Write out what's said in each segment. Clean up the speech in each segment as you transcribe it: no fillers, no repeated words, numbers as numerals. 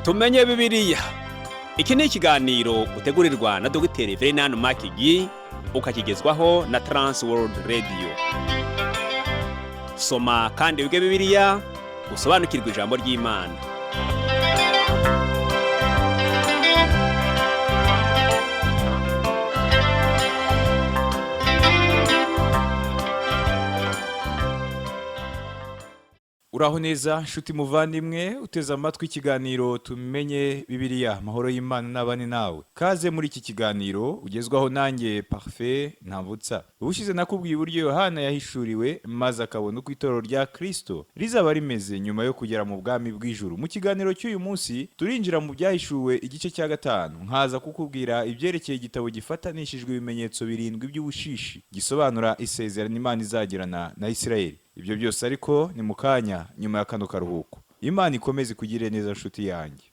tumenye Bibiliya. Iki ni ikiganiro utegurirwa na Dr. Venan Makigi ukakigezwaho na Trans World Radio. Soma kandi wige Bibiliya usobanukirwe ijambo ry'Imana. Uraho neza nshuti muvandimwe uteze amatwi ikiganiro tumenye Bibiliya, mahoro y'Imana n'abane nawe. Kaze muri iki kiganiro ugezwaho nanjye Parfait Ntambutsa. Ubushize nakubwiye uburyo Yohana yahishuriwe maze akabona uko itorero rya Kristo rizaba rimeze nyuma yo kugera mu bwami bw'ijuru. Mu kiganiro cy'uyu munsi turinjira mu byahishuwe igice cya 5, nkaza kukubwira ibyerekeye igitabo gifatanishijwe ibimenyetso 7 by'ubushishi gisobanura isezerano Imana izagirana na Isirayeli. Ibyo byose ariko ni mukanya nyuma ya kano karuhuko. Imana ikomeze kugirira neza nshuti yanjye.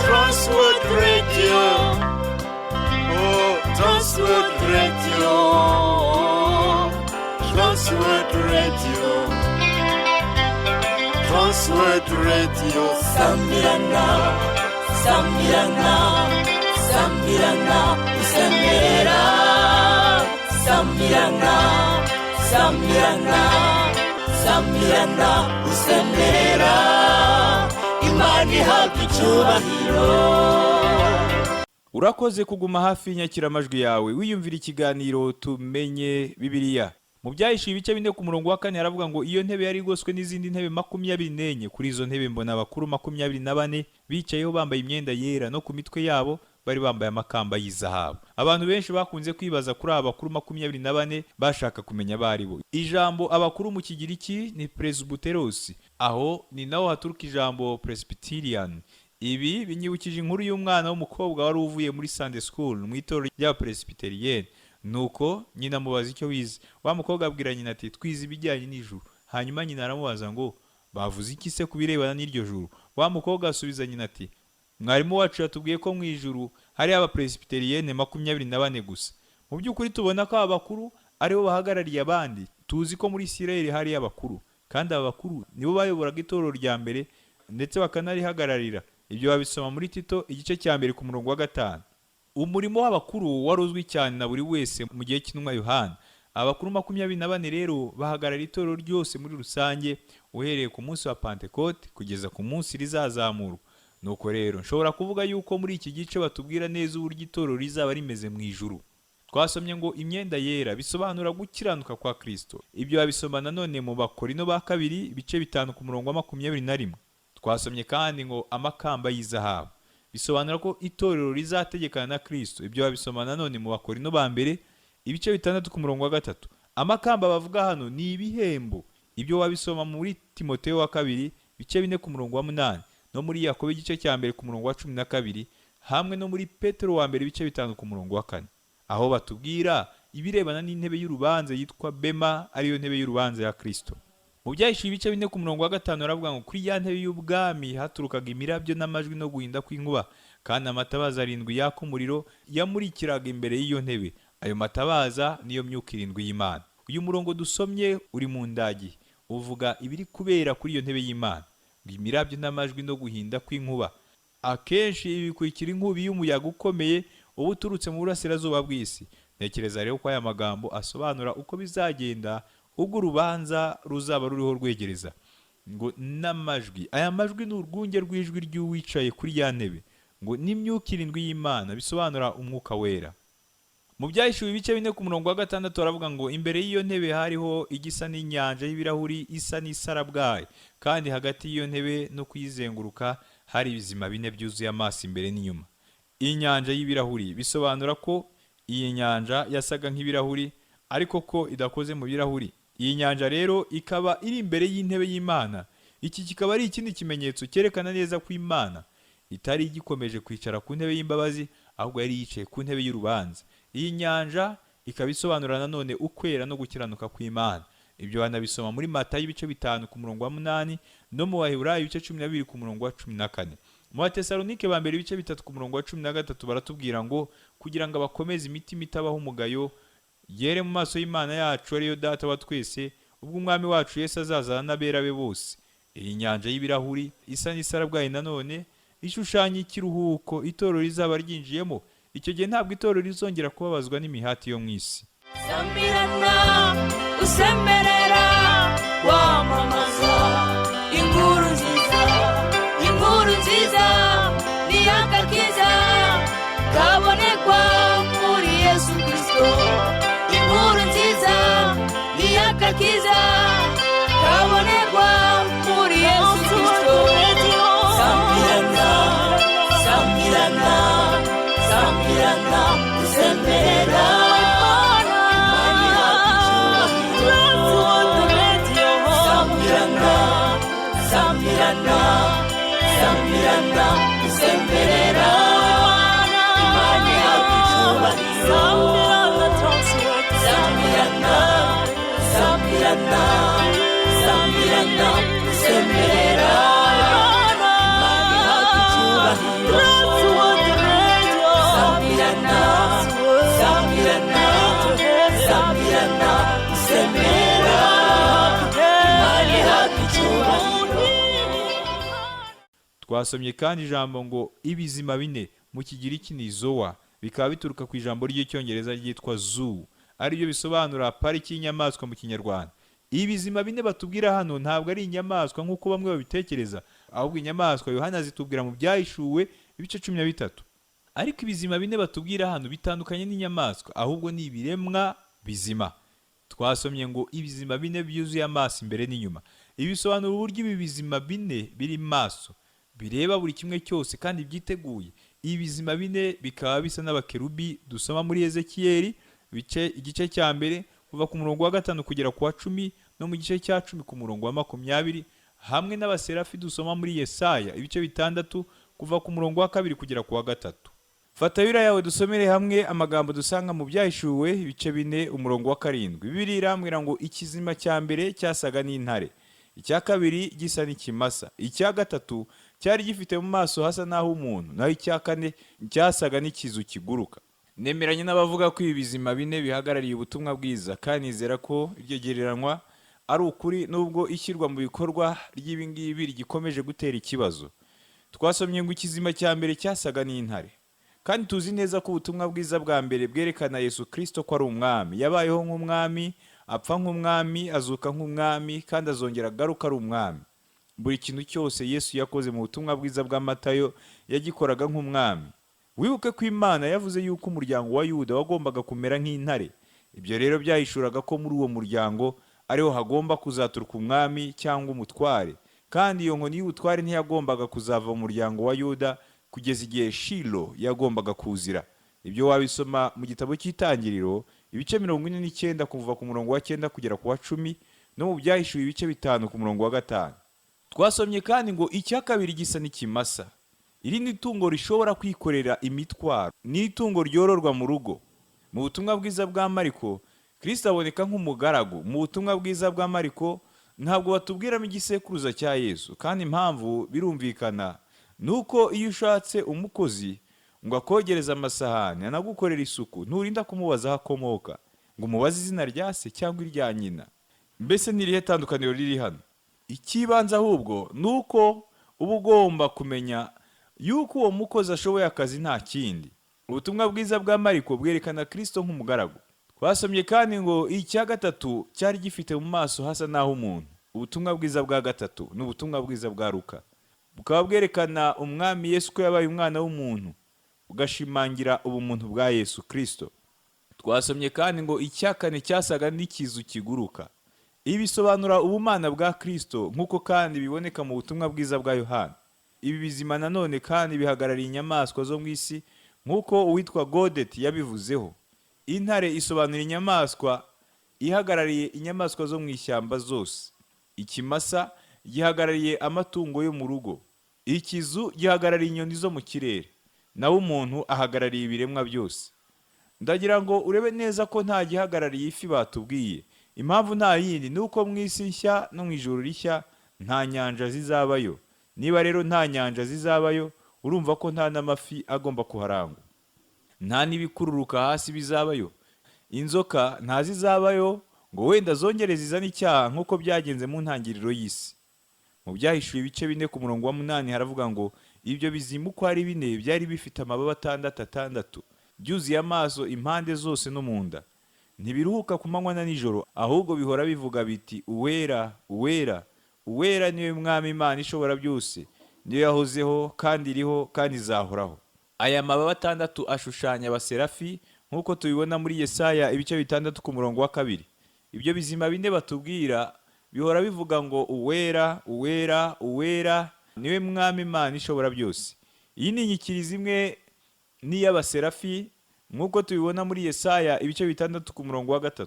Transworld Radio. Oh, Transworld Radio. Transworld Radio. Transworld Radio. Sambirana, Sambirana, Sambirana, Sambirana, Sambirana, Sambirana, Sambirana, Sambirana. Imana ihabwa icyubahiro. Urakoze kuguma hafi y'inyakiramajwi yawe wiyumvira ikiganiro tumenye Bibiliya. Mu byahishuye ibice 4 ku murongo wa 4 haravuga ngo iyo ntebe yari igoswe n'izindi ntebe 24. Kuri izo ntebe mbona abakuru 24 bicayeho bambaye imyenda yera, no ku mitwe yabo bari bambaye amakamba y'izahabu. Abantu benshi bakunze kwibaza kuri aba bakuru 24 bashaka kumenya bari bo. Ijambo abakuru mu Kigiriki ni presbyteros, aho ni naho haturuka ijambo presbyterian. Ibi binyibukije inkuru y'umwana w'umukobwa wari uvuye muri Sunday school mu itorero rya Presbyterian. Nuko nyina mubaza icyo wize. Wa mukobwa abwira nyina ati twize ibijyanye n'ijuru. Hanyuma nyina aramubaza ngo bavuze iki se kubirebana n'iryo juru? Wa mukobwa asubiza nyina ati mwarimu wacu yatubwiye ko mu ijuru hari aba Presbyterian 24 gusa. Mu by'ukuri tubona ko abakuru aribo bahagarariye abandi. Tuzi ko muri Isirayeli hari abakuru, kandi abakuru nibo bayoboraga itorero rya mbere ndetse bakanarihagararira. Ibyo babisoma muri Tito igice cya 1 ku murongo wa 5. Umurimo w'abakuru waruzwi cyane na buri wese mu gihe cy'intumwa Yohana. Abakuru 24 rero bahagarara itorero ryose muri rusange uhereye ku munsi wa Pentecote kugeza ku munsi rizazamurwa. Nuko rero nshobora kuvuga yuko muri iki gice batubwira neza uburyo itorero rizaba rimeze mu ijuru. Twasomye ngo imyenda yera bisobanura gukiranuka kwa Kristo. Ibyo babisoma nanone mu Bakorino ba 2 ibice 5 ku murongo wa 21. Twasomye kandi ngo amakamba y'izahabu bisobanura ko itorero rizategekana na Kristo. Ibyo babisoma nanone mu Bakorino ba 2 ibice 6 ku murongo wa 3. Amakamba bavuga hano ni ibihembo. Ibyo babisoma muri Timoteyo wa 2 ibice 4 ku murongo wa 8, no muri Yakobo igice cya 1 ku murongo wa 12, hamwe no muri Petero wa 1 ibice 5 ku murongo wa 4, aho batubwira ibirebana n'intebe y'urubanza yitwa Bema, ariyo ntebe y'urubanza ya Kristo. Mu byahishuye ibice 4 ku murongo wa 5 aravuga ngo kuri ya ntebe y'ubwami haturukaga imirabyo n'amajwi no guhinda kw'inkuba, kandi amatabaza 7 yaka umuriro yamurikiraga imbere y'iyo ntebe. Ayo matabaza niyo myuka 7 y'Imana. Uyu murongo dusomye uri mu ndagi uvuga ibiri kubera kuri iyo ntebe y'Imana. Imirabyo n'amajwi no guhinda kw'inkuba akenshi ibikurikira inkubi y'umuyaga ukomeye uba uturutse mu burasirazuba bw'isi. Ntekereza rero ko aya magambo asobanura uko bizagenda ubwo urubanza ruzaba ruriho rwegereza. Ngo n'amajwi, aya majwi ni urwunge rw'ijwi ry'uwicaye kuri ya ntebe. Ngo n'imyuka 7 y'Imana bisobanura umwuka wera. Mu byahishuwe ibice 4 ku murongo wa 6 aravuga ngo imbere y'iyo ntebe hariho igisa n'inyanja y'ibirahuri isa n'isarabwayi, kandi hagati y'iyo ntebe no kuyizenguruka hari ibizima 4 byuzuye amaso imbere n'inyuma. Inyanja y'ibirahuri bisobanura ko iyi nyanja yasaga nk'ibirahuri ariko ko idakoze mu birahuri. Iyi nyanja rero ikaba iri imbere y'intebe y'Imana. Iki kikaba ari ikindi kimenyetso cyerekana neza ko Imana itari igikomeje kwicara ku ntebe y'imbabazi, ahubwo yari yicaye ku ntebe y'urubanza. Iyi nyanja ikaba isobanura nanone ukwera no gukiranuka kw'Imana. Ibyo banabisoma muri Matayo ibice 5 ku murongo wa 8 no mu Baheburayo ibice 12 ku murongo wa 14. Mu Batesalonike ba mbere ibice 3 ku murongo wa 13 baratubwira ngo kugira ngo abakomeze imitima itabaho umugayo yere mu maso y'Imana yacu ariyo data wa twese ubwo umwami wacu Yesu azazana n'abera be bose. Iyi nyanja y'ibirahuri isa n'isarabwayi nanone ishushanya ikiruhuko itorero rizaba ryinjiyemo. Icyo gihe ntabwo itorero rizongera kubabazwa n'imihati yo mu isi. Sambirana usemerera wamamaza inkuru nziza ni agakiza kabonekwa muri Yesu Kristo. Inkuru nziza ni agakiza kabonekwa muri Yesu Kristo. Sambirana usemerera Sambirana usemerera imani yakicyubahiro. Sambirana usemerera imani yakicyubahiro. Sambirana usemerera imani yakicyubahiro. Twasomye kandi ijambo ngo ibizima bine mu Kigiriki ni zoa, bikaba bituruka ku ijambo ry'icyongereza ryitwa zoo, ari byo bisobanura pariki y'inyamaswa mu Kinyarwanda. Ibizima bine batubwira hano ntabwo ari inyamaswa nk'uko bamwe babitekereza, ahubwo inyamaswa Yohana zitubwira mu Byahishuwe ibice 13. Ariko ibizima bine batubwira hano bitandukanye n'inyamaswa, ahubwo ni ibiremwa bizima. Twasomye ngo ibizima bine byuzuye amaso imbere n'inyuma. Ibi bisobanura uburyo ibi bizima bine biri maso, bireba buri kimwe cyose kandi byiteguye. Ibizima bine bikaba bisa n'abakerubi dusoma muri Ezekiyeli igice cya mbere kuva ku murongo wa 5 kugera ku wa 10 no mu gice cya 10 ku murongo wa 20, hamwe n'abaserafi dusoma muri Yesaya ibice 6 kuva ku murongo wa 2 kugera ku wa 3. Fata Bibiliya yawe dusomere hamwe amagambo dusanga mu Byahishuwe ibice 4 umurongo wa 7. Bibiliya irambwira ngo ikizima cya mbere cyasaga n'intare, icya kabiri gisa n'ikimasa, icya gatatu cyari gifite mu maso hasa naho umuntu, naho icya kane cyasaga n'ikizu kiguruka. Nemeranye n'abavuga ko ibizima bine bihagarariye ubutumwa bwiza, kandi nizera ko iryo gereranwa ari ukuri nubwo ishyirwa mu bikorwa ry'ibingibi rigikomeje gutera ikibazo. Twasomye ngo ikizima cya mbere cyasaga n'intare, kandi tuzi neza ko ubutumwa bwiza bwa mbere bwerekana Yesu Kristo ko ari umwami, yabayeho nk'umwami, apfa nk'umwami, azuka nk'umwami, kandi azongera agaruka ari umwami. Buri kintu cyose Yesu yakoze mu butumwa bwiza bwa Matayo yagikoraga nk'umwami. Wibuke ko Imana yavuze yuko umuryango wa Yuda wagombaga kumera nk'intare. Ibyo rero byahishuraga ko muri uwo muryango ariho hagomba kuzaturuka umwami cyangwa umutware, kandi iyo nkoni y'ubutware ntiyagombaga kuzava mu muryango wa Yuda kugeza igihe Shilo yagombaga kuzira. Ibyo wabisoma mu gitabo cy'Itangiriro ibice 49 kuva ku murongo wa 9 kugera ku wa 10 no mu Byahishuwe ibice 5 ku murongo wa 5. Twasomye kandi ngo icya kabiri gisa n'ikimasa. Iri ni itungo rishobora kwikorera imitwaro, ni itungo ryororwa mu rugo. Mu butumwa bwiza bwa Mariko, Kristo aboneka nk'umugaragu. Mu butumwa bwiza bwa Mariko ntabwo batubwiramo igisekuruza cya Yesu, kandi impamvu birumvikana nuko iyo ushatse umukozi ngo akogereza amasahani anagukorera isuku, nturinda kumubaza aho akomoka ngo umubaze izina rya se cyangwa irya nyina. Mbese n'irihe tandukaniro riri hano? Ikibanza ahubwo nuko uba ugomba kumenya yuko uwo mukozi ashoboye akazi nta kindi. Ubutumwa bwiza bwa Mariko bwerekana Kristo nk'umugaragu. Twasomye kandi ngo icya gatatu cyari gifite mu maso hasa naho umuntu. Ubutumwa bwiza bwa gatatu n'ubutumwa bwiza bwa Luka bukaba bwerekana umwami Yesu ko yabaye umwana w'umuntu, ugashimangira ubumuntu bwa Yesu Kristo. Twasomye kandi ngo icya kane cyasaga n'ikizu kiguruka. Ibi bisobanura ubumana bwa Kristo nk'uko kandi biboneka mu butumwa bwiza bwa Yohana. Ibi bizima nanone kandi bihagarariye inyamaswa zo mu isi nk'uko uwitwa Godet yabivuzeho. Intare isobanura inyamaswa ihagarariye inyamaswa zo mu ishyamba zose. Ikimasa gihagarariye amatungo yo mu rugo. Ikizu gihagarariye inyoni zo mu kirere. Naho umuntu ahagarariye ibiremwa byose. Ndagira ngo urebe neza ko nta gihagarariye ifi batubwiye. Impamvu nta yindi nuko mu isi nshya no mu ijuru rishya nta nyanja zizabayo. Niba rero nta nyanja zizabayo, urumva ko nta n'amafi agomba kuharangwa, nta n'ibikururuka hasi bizabayo, inzoka ntazizabayo ngo wenda zongere zizane icyaha nk'uko byagenze mu ntangiriro y'isi. Mu Byahishuwe ibice 4 ku murongo wa 8 haravuga ngo ibyo bizimu uko ari 4 byari bifite amababa 6 byuzuye amaso impande zose no mu nda, ntibiruhuka ku manywa na nijoro, ahubwo bihora bivuga biti uwera uwera uwera niwe mwami Imana ishobora byose, niyo yahozeho kandi iriho kandi izahoraho. Aya mababa 6 ashushanya abaserafi nk'uko tubibona muri Yesaya ibice 6 ku murongo wa 2. Ibyo bizima 4 batubwira bihora bivuga ngo uwera uwera uwera niwe mwami Imana ishobora byose. Iyi ni inyikirizo imwe n'iy'abaserafi nk'uko tubibona muri Yesaya ibice 6 ku murongo wa 3.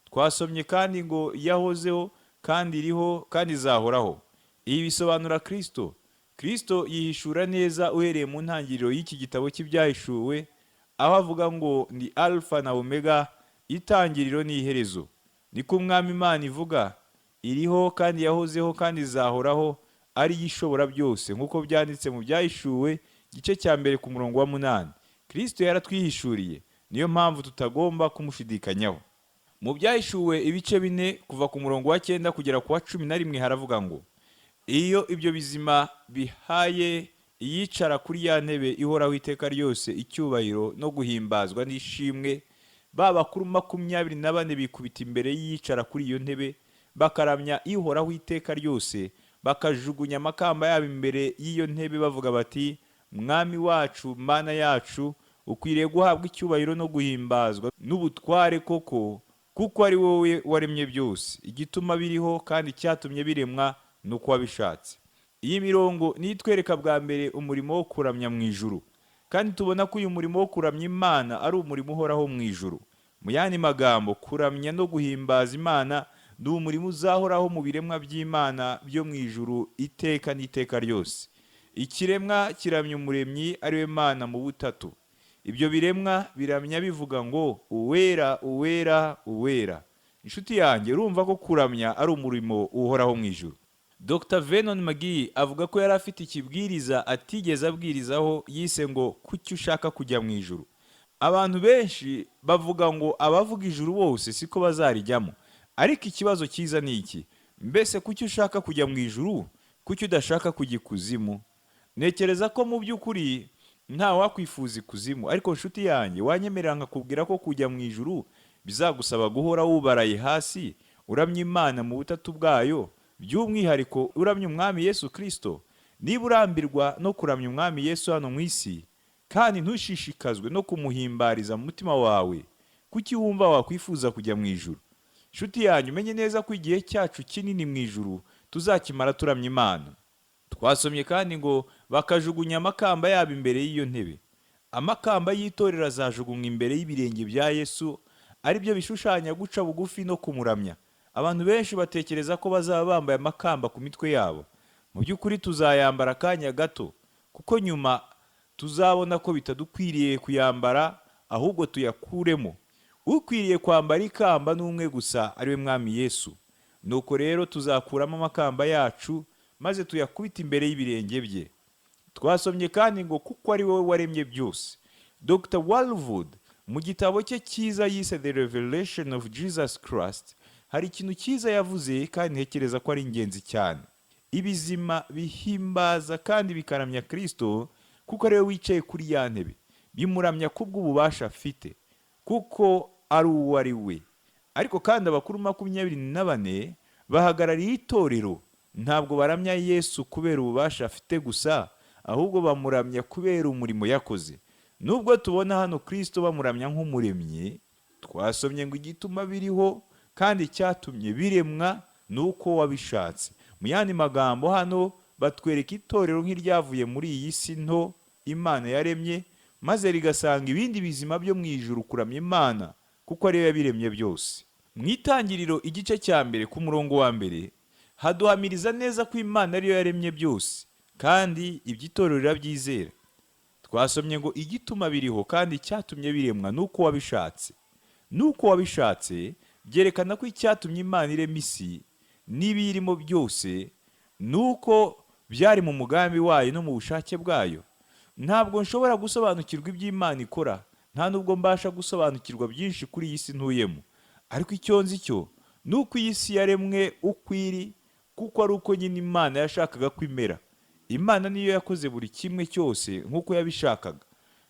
Twasomye kandi ngo yahozeho kandi iriho kandi izahoraho. Ibi bisobanura Kristo. Kristo yihishura neza uhereye mu ntangiriro y'iki gitabo cy'Ibyahishuwe, aho avuga ngo ni Alpha na Omega, itangiriro n'iherezo. Niko umwami Imana ivuga, iriho kandi yahozeho kandi izahoraho, ari yishobora byose, nk'uko byanditse mu Byahishuwe igice cya 1 ku murongo wa 8. Kristo yaratwihishuriye, niyo mpamvu tutagomba kumushidikanyaho. Mu Byahishuwe ibice 4 kuva ku murongo wa 9 kugera ku wa 11 haravuga ngo iyo ibyo bizima bihaye iyicara kuri ya ntebe ihoraho iteka ryose icyubahiro no guhimbazwa n'ishimwe, ba bakuru 24 bikubita imbere yicara kuri iyo ntebe, bakaramya ihoraho iteka ryose, bakajugunya amakamba yabo imbere y'iyo ntebe bavuga bati mwami wacu Mana yacu, ukwiriye guhabwa icyubahiro no guhimbazwa n'ubutware koko, kuko ari wowe waremye byose, igituma biriho kandi cyatumye biremwa nuko wabishatse. Iyi mirongo nitwereka bwa mbere umurimo wo kuramya mu ijuru, kandi tubona ko uyu murimo wo kuramya Imana ari umurimo uhoraho mu ijuru. Mu yandi magambo, kuramya no guhimbaza Imana ni umurimo uzahoraho mu biremwa by'Imana byo mu ijuru iteka n'iteka ryose. Ikiremwa kiramya umuremyi ari we Mana mu butatu. Ibyo biremwa biramya bivuga ngo uwera uwera uwera. Inshuti yanjye, urumva ko kuramya ari umurimo uhoraho mu ijuru. Dr. Vernon McGee avuga ko yari afite ikibwiriza atigeze abwirizaho yise ngo kuki ushaka kujya mu ijuru. Abantu benshi bavuga ngo abavuga ijuru bose siko bazarijyamo, ariko ikibazo cyiza ni iki: mbese kuki ushaka kujya mu ijuru, kuki udashaka kujya ikuzimu? Nekereza ko mu by'ukuri nta wakwifuza ikuzimu, ariko nshuti yanjye, wanyemerera nkakubwira ko kujya mu ijuru bizagusaba guhora wubaraye hasi uramya Imana mu butatu bwayo, by'umwihariko uramya umwami Yesu Kristo. Niba urambirwa no kuramya umwami Yesu hano mu isi kandi ntushishikazwe no kumuhimbariza mu mutima wawe, kuki wumva wakwifuza kujya mu ijuru? Nshuti yanyu, umenye neza ko igihe cyacu kinini mu ijuru tuzakimara turamya Imana. Twasomye kandi ngo bakajugunya amakamba yabo imbere y'iyo ntebe. Amakamba y'itorero azajugunywa imbere y'ibirenge bya Yesu, ari byo bishushanya guca bugufi no kumuramya. Abantu benshi batekereza ko bazaba bambaye amakamba ku mitwe yabo. Mu by'ukuri tuzayambara akanya gato, kuko nyuma tuzabona ko bitadukwiriye kuyambara, ahubwo tuyakuremo. Ukwiriye kwambara ikamba n'umwe gusa, ari we mwami Yesu. Nuko rero tuzakuramo amakamba yacu maze tuyakubita imbere y'ibirenge bye. Twasomye kandi ngo kuko ari wowe waremye byose. Dr. Walvoord mu gitabo cye cyiza yise The Revelation of Jesus Christ hari ikintu cyiza yavuze kandi ntekereza ko ari ingenzi cyane. Ibizima bihimbaza kandi bikaramya Kristo kuko ari we wicaye kuri ya ntebe, bimuramya kubw'ububasha afite, kuko ari uwo ari we. Ariko kandi abakuru 24 bahagarariye itorero ntabwo baramya Yesu kubera ububasha afite gusa, ahubwo bamuramya kubera umurimo yakoze. Nubwo tubona hano Kristo bamuramya nk'umuremyi, twasomye ngo igituma biriho kandi cyatumye biremwa nuko wabishatse. Mu yandi magambo, hano batwereka itorero nk'iryavuye muri iyi si nto Imana yaremye, maze rigasanga ibindi bizima byo mu ijuru kuramya Imana kuko ari yo yabiremye byose. Mu Itangiriro igice cya 1 ku murongo wa 1 haduhamiriza neza ko Imana ari yo yaremye byose, kandi iby'itorero rirabyizera. Twasomye ngo igituma biriho kandi cyatumye biremwa nuko wabishatse. Nuko wabishatse byerekana ko icyatumye Imana irema isi n'ibiyirimo byose nuko byari mu mugambi wayo no mu bushake bwayo. ntabwo nshobora gusobanukirwa iby'Imana ikora, nta nubwo mbasha gusobanukirwa byinshi kuri iyi si ntuyemo, ariko icyo nzi cyo ni uko iyi si yaremwe uko iri, kuko ari uko nyine Imana yashakaga ko imera. Imana niyo yakoze buri kimwe cyose nk'uko yabishakaga,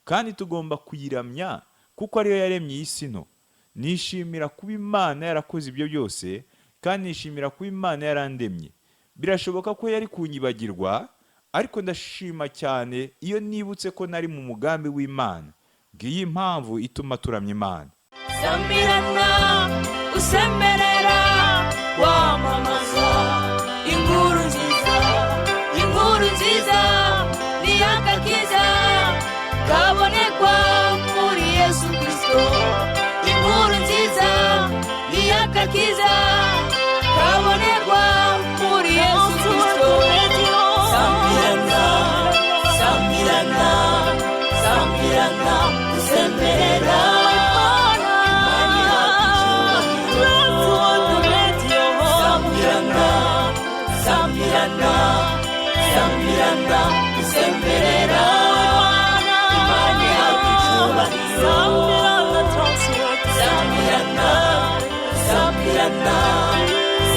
kandi tugomba kuyiramya kuko ariyo yaremye iyi si nto. Nishimira kuba Imana yarakoze ibyo byose, kandi nishimira kuba Imana yarandemye. Birashoboka ko yari kunyibagirwa, ariko ndashima cyane iyo nibutse ko nari mu mugambi w'Imana. Ngiyi impamvu ituma turamya Imana. Sambirana, usemerera, wamamaza inkuru nziza, inkuru nziza ni agakiza kabonekwa muri Yesu Kristo. Inkuru nziza ni agakiza kabonekwa muri Yesu Kristo. Sambirana, sambirana, sambirana, usemerera, Sambirana, sambirana, usemerera, Imana yacu icyubahiro. Sambirana, sambirana,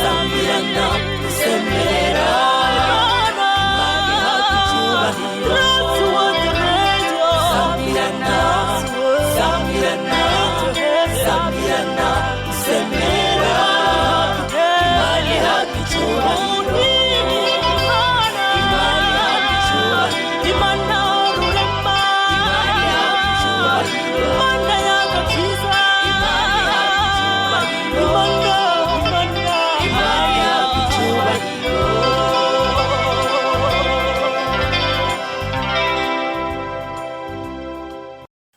sambirana, usemerera, Imana yacu icyubahiro. Sambirana, sambirana, sambirana, usemerera, Imana yacu icyubahiro.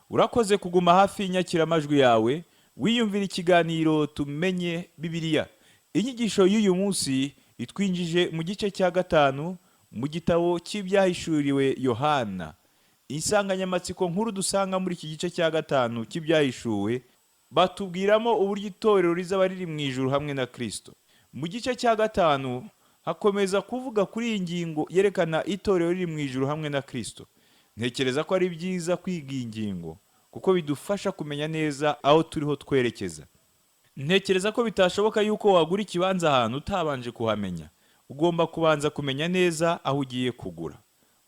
Urakoze kuguma hafi y'inyakiramajwi yawe, wiyumvira ikiganiro tumenye Bibiliya. Inyigisho y'uyu munsi itwinjije mu gice cya 5 mu gitabo cy'ibyahishuriwe Yohana. Insanganyamatsiko nkuru dusanga muri iki gice cya 5 cy'ibyahishuwe, batubwiramo uburyo itorero rizaba riri mu ijuru hamwe na Kristo. Mu gice cya 5 hakomeza kuvuga kuri iyi ngingo yerekana itorero riri mu ijuru hamwe na Kristo. Ntekereza ko ari byiza kwiga iyi ngingo kuko bidufasha kumenya neza aho turiho twerekeza. Ntekereza ko bitashoboka yuko wagura ikibanza ahantu utabanje kuhamenya. Ugomba kubanza kumenya neza aho ugiye kugura.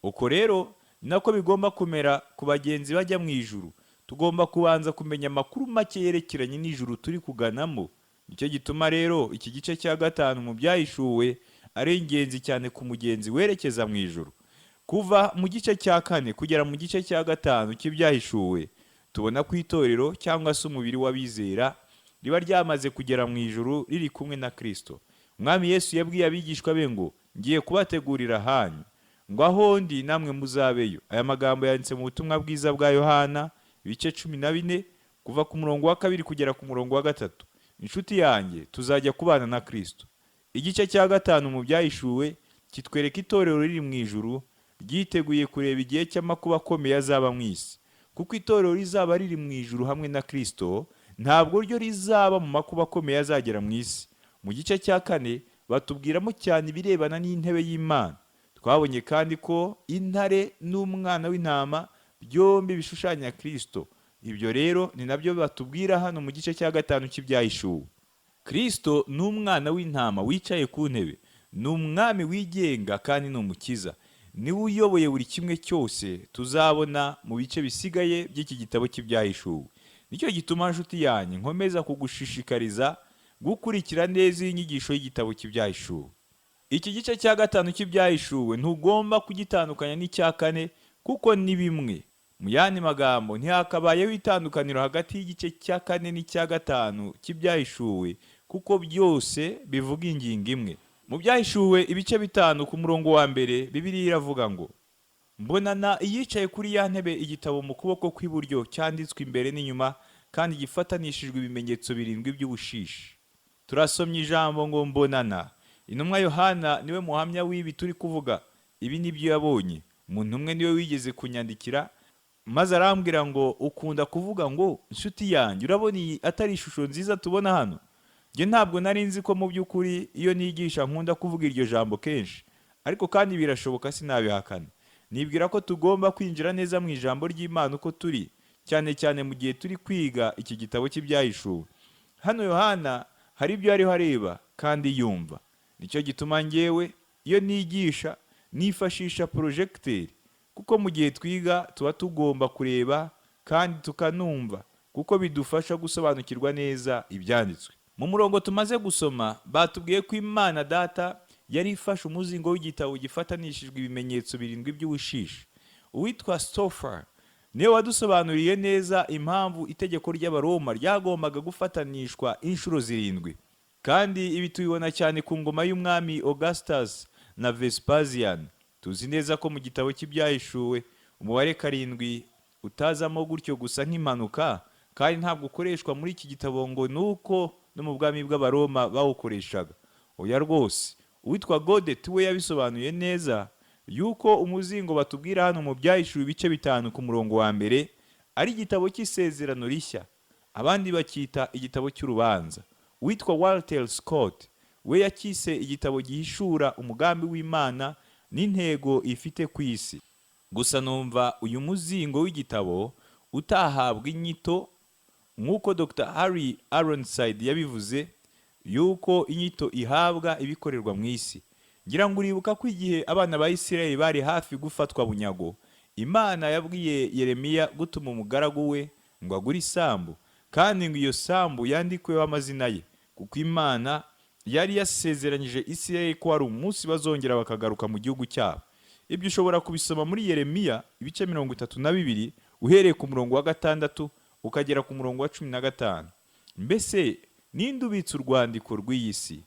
Uko rero nako bigomba kumera ku bagenzi bajya mu ijuru. Tugomba kubanza kumenya amakuru make yerekeranye n'ijuru turi kuganamo. Nicyo gituma rero iki gice cya 5 mu byahishuwe ari ingenzi cyane ku mugenzi werekeza mu ijuru. Kuva mu gice cya 4 kugera mu gice cya 5 cy'ibyahishuwe, tubona ku itorero cyangwa se umubiri w'abizera riba ryamaze kugera mu ijuru riri kumwe na Kristo. Umwami Yesu yabwiye abigishwa be ngo, ngiye kubategurira ahanyu, ngo aho ndi namwe muzabeyo. Aya magambo yanditse mu butumwa bwiza bwa Yohana ibice 14 kuva ku murongo wa 2 kugera ku murongo wa 3. Inshuti yanjye, tuzajya kubana na Kristo. Igice cya 5 mu byahishuwe kitwereka itorero riri mu ijuru ryiteguye kureba igihe cy'amakuba akomeye azaba mu isi. Kuko itorero rizaba riri mu ijuru hamwe na Kristo, ntabwo ryo rizaba mu makuba akomeye azagera mu isi. Mu gice cya 4 batubwiramo cyane ibirebana n'intebe y'Imana. Twabonye kandi ko intare n'umwana w'intama byombi bishushanya Kristo. Ibyo rero ni nabyo batubwira hano mu gice cya 5 cy'ibyahishuwe. Kristo ni umwana w'intama wicaye ku ntebe, ni umwami wigenga kandi ni umukiza. Niwe uyoboye buri kimwe cyose tuzabona mu bice bisigaye by'iki gitabo cy'ibyahishuwe. Nicyo gituma nshuti yanjye nkomeza kugushishikariza gukurikira neza inyigisho y'igitabo cy'ibyahishuwe. Iki gice cya 5 cy'ibyahishuwe ntugomba kugitandukanya n'icya 4 kuko ni bimwe. Mu yandi magambo, ntihakabayeho itandukaniro hagati y'igice cya 4 n'icya 5 cy'ibyahishuwe kuko byose bivuga ingingo imwe. Mu byahishuwe ibice 5 ku murongo wa 1, Bibiliya iravuga ngo, mbonana iyicaye kuri ya ntebe igitabo mu kuboko kw'iburyo cyanditswe imbere n'inyuma kandi gifatanishijwe ibimenyetso 7 by'ubushishi. Turasomye ijambo ngo mbonana. Intumwa Yohana niwe muhamya w'ibi turi kuvuga. Ibi nibyo yabonye. Umuntu umwe niwe wigeze kunyandikira maze arambwira ngo, ukunda kuvuga ngo inshuti yanjye, urabona iyi atari ishusho nziza tubona hano? Nge ntabwo nari nzi ko mu by'ukuri iyo nigisha nkunda kuvuga iryo jambo kenshi, ariko kandi birashoboka sinabihakana. nibwira ko tugomba kwinjira neza mu ijambo ry'Imana uko turi, cyane cyane mu gihe turi kwiga iki gitabo cy'ibyahishuwe. Hano Yohana hari ibyo ariho areba kandi yumva. Nicyo gituma ngewe iyo nigisha nifashisha projecteur, kuko mu gihe twiga tuba tugomba kureba kandi tukanumva, kuko bidufasha gusobanukirwa neza ibyanditswe. Mu murongo tumaze gusoma batubwiye ko Imana Data yari ifashe umuzingo w'igitabo gifatanishijwe ibimenyetso 7 by'ubushishi. Uwitwa Stoffer niwe wadusobanuriye neza impamvu itegeko ry'Abaroma ryagombaga gufatanishwa inshuro 7, kandi ibi tubibona cyane ku ngoma y'umwami Augustus na Vespasian. Tuzi neza ko mu gitabo cy'ibyahishuwe umubare 7 utazamo gutyo gusa nk'impanuka, kandi ntabwo ukoreshwa muri iki gitabo ngo nuko no mu bwami bw'Abaroma bawukoreshaga. Oya rwose, uwitwa Godet we yabisobanuye neza yuko umuzingo batubwira hano mu byahishuwe ibice 5 ku murongo wa mbere ari igitabo cy'isezerano rishya, abandi bakita igitabo cy'urubanza. Uwitwa Walter Scott we yakise igitabo gihishura umugambi w'Imana n'intego ifite ku isi. Gusa numva uyu muzingo w'igitabo utahabwa inyito nk'uko Dr. Harry Ironside yabivuze, yuko inyito ihabwa ibikorerwa mu isi. Ngira ngo uribuka ko igihe abana ba Isirayeli bari hafi gufatwa bunyago, Imana yabwiye Yeremiya gutuma umugaragu we ngo agure isambu, kandi ngo iyo sambu yandikweho amazina ye, kuko Imana yari yasezeranyije Isirayeli ko hari umunsi bazongera bakagaruka mu gihugu cyabo. Ibyo ushobora kubisoma muri Yeremiya ibice 32 uhereye ku murongo wa 6 ukagera ku murongo wa 15. Mbese ninde ubitse urwandiko rw'iyi si?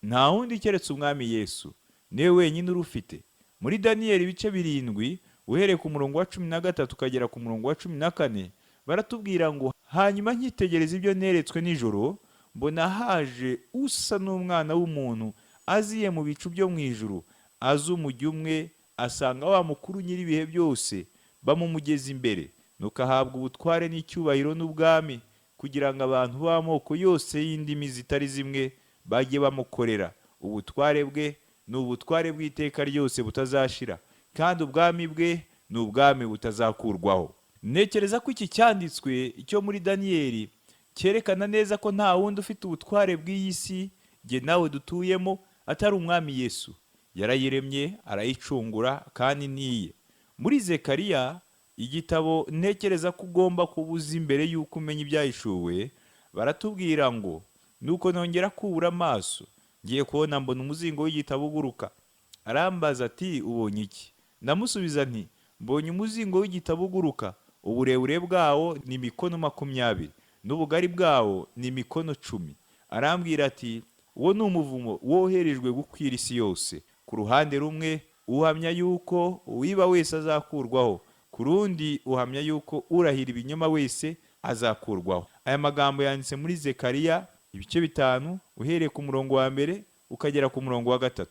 Nta wundi keretse umwami Yesu, niwe wenyine urufite. Muri Daniyeli ibice 7 uhereye ku murongo wa 13 ukagera ku murongo wa 14 baratubwira ngo, hanyuma nkitegereza ibyo neretswe nijoro, mbona haje usa n'umwana w'umuntu aziye mu bicu byo mu ijuru, aza umujyi umwe, asanga wa mukuru nyir'ibihe byose bamumugeza imbere, nuko ahabwa ubutware n'icyubahiro n'ubwami, kugira ngo abantu b'amoko yose y'indimi zitari zimwe bajye bamukorera. Ubutware bwe ni ubutware bw'iteka ryose butazashira, kandi ubwami bwe ni ubwami butazakurwaho. Ntekereza ko iki cyanditswe cyo muri Daniyeli cyerekana neza ko nta wundi ufite ubutware bw'iyi si jye nawe dutuyemo atari umwami Yesu. Yarayiremye, arayicungura, kandi niye. Muri Zekariya igitabo ntekereza ko ugomba kubuza imbere y'uko umenya ibyahishuwe, baratubwira ngo, nuko nongera kubura amaso, ngiye kubona mbona umuzingo w'igitabo uguruka. Arambaza ati, ubonye iki? Ndamusubiza nti, mbonye umuzingo w'igitabo uguruka, uburebure bwawo ni mikono 20, n'ubugari bwawo ni mikono 10. Arambwira ati, uwo ni umuvumo woherejwe gukwira isi yose. Ku ruhande rumwe uhamya yuko uwiba wese azakurwaho, ku rundi uhamya yuko urahira ibinyoma wese azakurwaho. Aya magambo yanditse muri Zekariya ibice 5 uhereye ku murongo wa mbere ukagera ku murongo wa 3.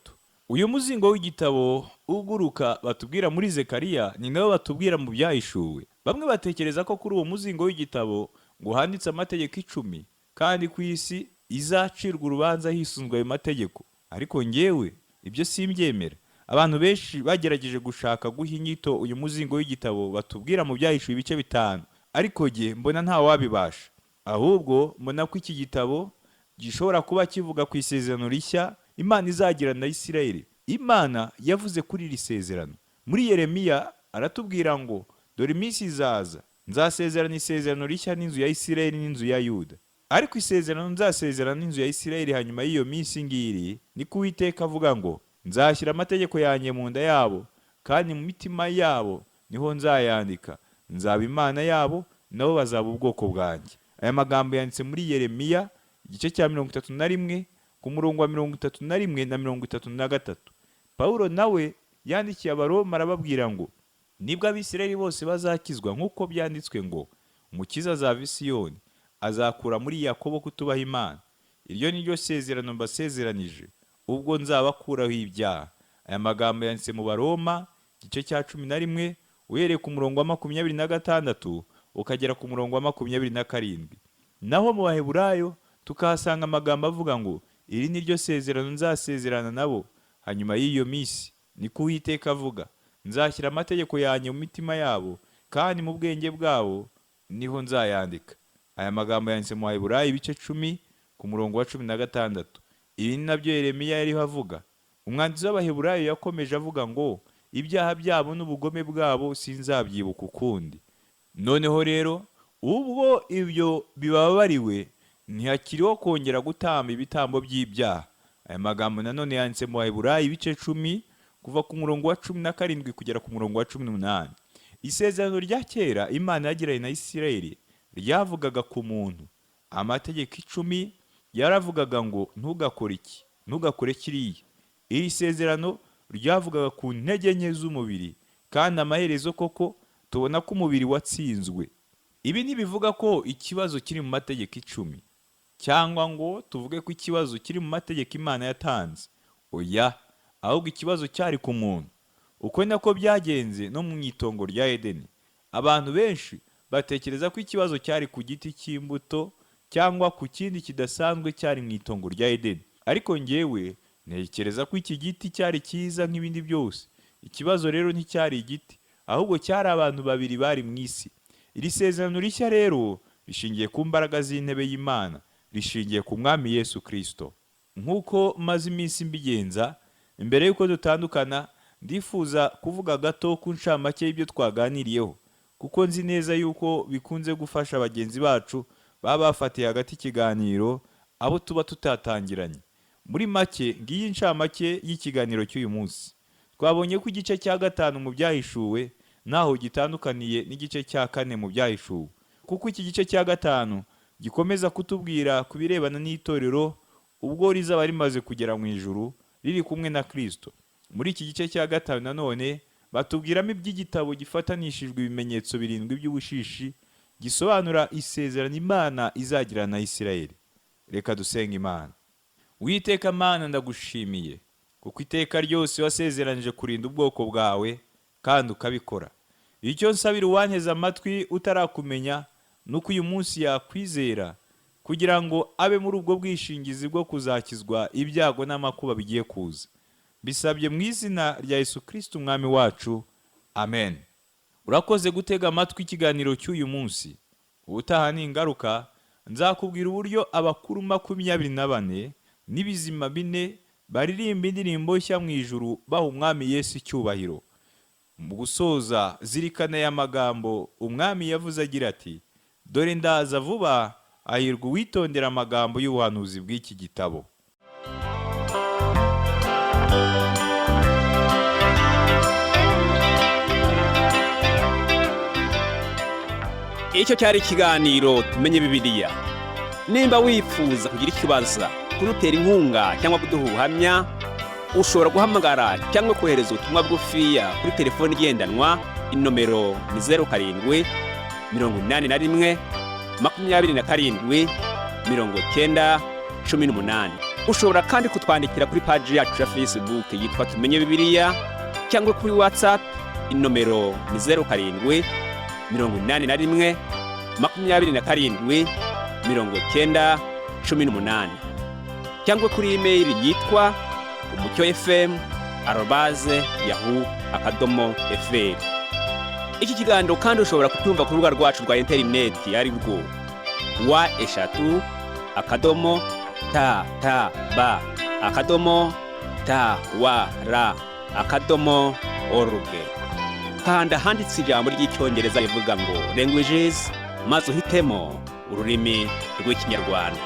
Uyu muzingo w'igitabo uguruka batubwira muri Zekariya ni nawe batubwira mu byahishuwe. Bamwe batekereza ko kuri uwo muzingo w'igitabo ngo handitse amategeko 10, kandi ku isi izacirwa urubanza hisunzwe ayo mategeko. Ariko ngewe ibyo simbyemera. Abantu benshi bagerageje gushaka guha inyito uyu muzingo w'igitabo batubwira mu byahishuwe ibice 5, ariko jye mbona nta wabibasha. Ahubwo mbona ko iki gitabo gishobora kuba kivuga ku isezerano rishya Imana izagirana na Isirayeli. Imana yavuze kuri iri sezerano. Muri Yeremiya aratubwira ngo, dore iminsi izaza, nzasezerana isezerano rishya n'inzu ya Isirayeli n'inzu ya Yuda. Ariko isezerano nzasezerana n'inzu ya Isirayeli hanyuma y'iyo minsi ngiri, niko Uwiteka avuga ngo, nzashyira amategeko yanjye mu nda yabo, kandi mu mitima yabo niho nzayandika. Nzaba Imana yabo, nabo bazaba ubwoko bwanjye. Aya magambo yanditse muri Yeremiya igice cya 31 ku murongo wa 31 na 33. Pawulo nawe yandikiye Abaroma arababwira ngo, nibwo Abisirayeli bose bazakizwa nk'uko byanditswe ngo, umukiza azava i Siyoni, azakura muri Yakobo kutubaha Imana. Iryo ni ryo sezerano mbasezeranije, ubwo nzabakuraho ibyaha. Aya magambo yanditse mu Baroma igice cya 11 uhereye ku murongo wa 26 ukagera ku murongo wa 27. Naho mu Baheburayo tukahasanga amagambo avuga ngo, iri ni ryo sezerano nzasezerana nabo hanyuma y'iyo minsi, niko Uwiteka avuga, nzashyira amategeko yanjye mu mitima yabo, kandi mu bwenge bwabo niho nzayandika. Aya magambo yanditse mu Baheburayo ibice 10 ku murongo wa 16. Ibi ni nabyo Yeremiya yariho avuga. Umwanditsi w'Abaheburayo yakomeje avuga ngo ibyaha byabo n'ubugome bwabo sinzabyibuka ukundi. Noneho rero ubwo ibyo bibabariwe, ntihakiriho kongera gutamba ibitambo by'ibyaha. Aya magambo nanone yanditse mu Baheburayo ibice 10 kuva ku murongo wa 17 kugera ku murongo wa 18. Isezerano rya kera Imana yagiranye na Isirayeli ryavugaga ku muntu. Amategeko 10 yaravugaga ngo ntugakore iki, ntugakore kiriya. Iri sezerano ryavugaga ku ntege nke z'umubiri, kandi amaherezo koko tubona ko umubiri watsinzwe. Ibi ntibivuga ko ikibazo kiri mu mategeko 10, cyangwa ngo tuvuge ko ikibazo kiri mu mategeko Imana yatanze. Oya, ahubwo ikibazo cyari ku muntu. Uko nako byagenze no mu itongo rya Edeni. Abantu benshi batekereza ko ikibazo cyari ku giti cy'imbuto cyangwa ku kindi kidasanzwe cyari mu itongo rya Edeni. Ariko njyewe ntekereza ko iki giti cyari cyiza nk'ibindi byose. Ikibazo rero nticyari igiti, ahubwo cyari abantu babiri bari mu isi. Iri sezerano rishya rero rishingiye ku mbaraga z'intebe y'Imana, rishingiye ku Mwami Yesu Kristo. Nk'uko maze iminsi mbigenza, imbere y'uko dutandukana, ndifuza kuvuga gato ku ncamake y'ibyo twaganiriyeho, kuko nzi neza yuko bikunze gufasha bagenzi bacu baba bafatiye hagati ikiganiro, abo tuba tutatangiranye. Muri make, ngiyi incamake y'ikiganiro cy'uyu munsi. Twabonye ko igice cya 5 mu byahishuwe naho gitandukaniye n'igice cya 4 mu byahishuwe, kuko iki gice cya 5 gikomeza kutubwira ku birebana n'itorero ubwo rizaba rimaze kugera mu ijuru riri kumwe na Kristo. Muri iki gice cya 5 nanone batubwiramo iby'igitabo gifatanishijwe ibimenyetso 7 by'ubushishi, gisobanura isezerano Imana izagirana na Isirayeli. Reka dusenga Imana. Uwiteka Mana, ndagushimiye kuko iteka ryose wasezeranije kurinda ubwoko bwawe kandi ukabikora. Icyo nsabira uwanteze amatwi utarakumenya nuko uyu munsi yakwizera, kugira ngo abe muri ubwo bwishingizi bwo kuzakizwa ibyago n'amakuba bigiye kuza. Bisabye mu izina rya Yesu Kristo Umwami wacu. Amen. Urakoze gutega amatwi ikiganiro cy'uyu munsi. Ubutaha n'ingaruka nzakubwira uburyo abakuru 24 n'ibizima 4 baririmba indirimbo nshya mu ijuru baha Umwami Yesu icyubahiro. Mu gusoza, zirikana aya magambo Umwami yavuze agira ati, dore ndaza vuba, ahirwa uwitondera amagambo y'ubuhanuzi bw'iki gitabo. Icyo cyari ikiganiro tumenye Bibiliya. Nimba wifuza kugira ikibazo, kudutera inkunga cyangwa kuduha ubuhamya, ushobora guhamagara cyangwa kohereza ubutumwa bugufiya kuri telefoni igendanwa. Inomero ni 07 81 27 90 18. Ushobora kandi kutwandikira kuri page yacu ya Facebook yitwa Tumenye Bibiliya, cyangwa kuri WhatsApp. Inomero ni 07 81 27 90 18, cyangwa kuri email yitwa umucyofm@yahoo.fr. Iki kiganiro kandi ushobora kutumva ku rubuga rwacu rwa interineti ari rwo wa@tab.tawr.org. Kanda handitse ijambo ry'icyongereza rivuga ngo languages, maze uhitemo ururimi rw'Ikinyarwanda.